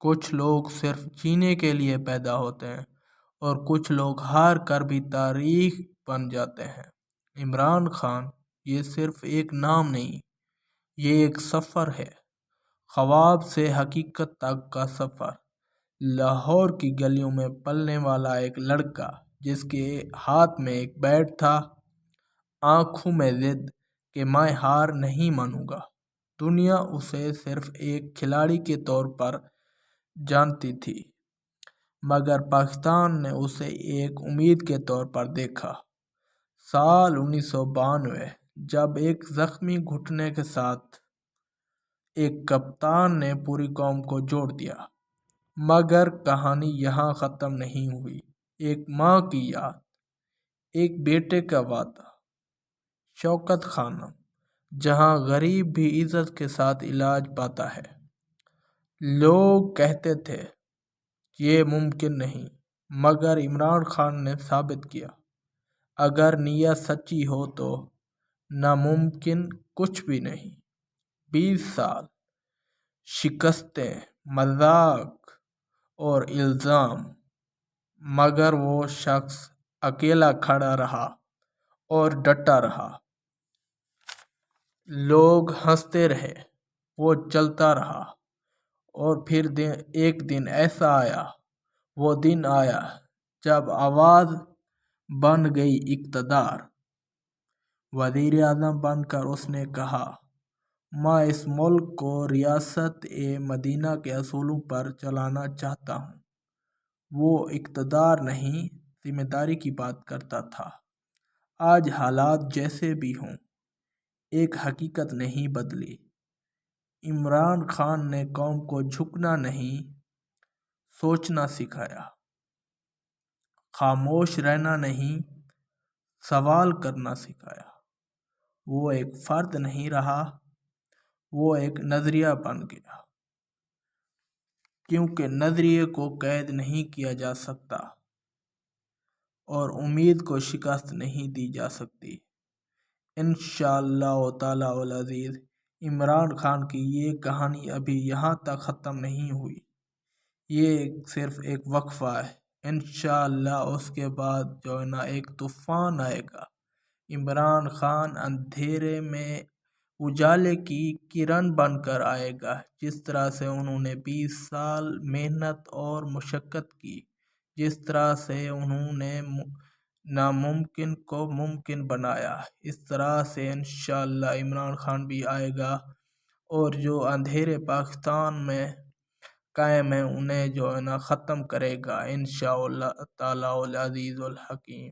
کچھ لوگ صرف جینے کے لیے پیدا ہوتے ہیں اور کچھ لوگ ہار کر بھی تاریخ بن جاتے ہیں۔ عمران خان یہ صرف ایک نام نہیں، یہ ایک سفر ہے، خواب سے حقیقت تک کا سفر۔ لاہور کی گلیوں میں پلنے والا ایک لڑکا جس کے ہاتھ میں ایک بیٹ تھا، آنکھوں میں ضد کہ میں ہار نہیں مانوں گا۔ دنیا اسے صرف ایک کھلاڑی کے طور پر جانتی تھی، مگر پاکستان نے اسے ایک امید کے طور پر دیکھا۔ سال 1992 جب ایک زخمی گھٹنے کے ساتھ ایک کپتان نے پوری قوم کو جوڑ دیا۔ مگر کہانی یہاں ختم نہیں ہوئی۔ ایک ماں کی یاد، ایک بیٹے کا وعدہ، شوکت خانم، جہاں غریب بھی عزت کے ساتھ علاج پاتا ہے۔ لوگ کہتے تھے یہ ممکن نہیں، مگر عمران خان نے ثابت کیا، اگر نیت سچی ہو تو ناممکن کچھ بھی نہیں۔ 20 سال، شکستیں، مذاق اور الزام، مگر وہ شخص اکیلا کھڑا رہا اور ڈٹا رہا۔ لوگ ہنستے رہے، وہ چلتا رہا، اور پھر ایک دن ایسا آیا، وہ دن آیا جب آواز بن گئی اقتدار۔ وزیر اعظم بن کر اس نے کہا، میں اس ملک کو ریاست مدینہ کے اصولوں پر چلانا چاہتا ہوں۔ وہ اقتدار نہیں، ذمہ داری کی بات کرتا تھا۔ آج حالات جیسے بھی ہوں، ایک حقیقت نہیں بدلی۔ عمران خان نے قوم کو جھکنا نہیں، سوچنا سکھایا، خاموش رہنا نہیں، سوال کرنا سکھایا۔ وہ ایک فرد نہیں رہا، وہ ایک نظریہ بن گیا، کیونکہ نظریے کو قید نہیں کیا جا سکتا اور امید کو شکست نہیں دی جا سکتی۔ انشاءاللہ تعالی العزیز عمران خان کی یہ کہانی ابھی یہاں تک ختم نہیں ہوئی، یہ صرف ایک وقفہ ہے۔ انشاءاللہ اس کے بعد ایک طوفان آئے گا۔ عمران خان اندھیرے میں اجالے کی کرن بن کر آئے گا، جس طرح سے انہوں نے 20 سال محنت اور مشقت کی، جس طرح سے انہوں نے ناممکن کو ممکن بنایا، اس طرح سے انشاءاللہ عمران خان بھی آئے گا اور جو اندھیرے پاکستان میں قائم ہیں انہیں ختم کرے گا، انشاءاللہ تعالی العزیز الحکیم۔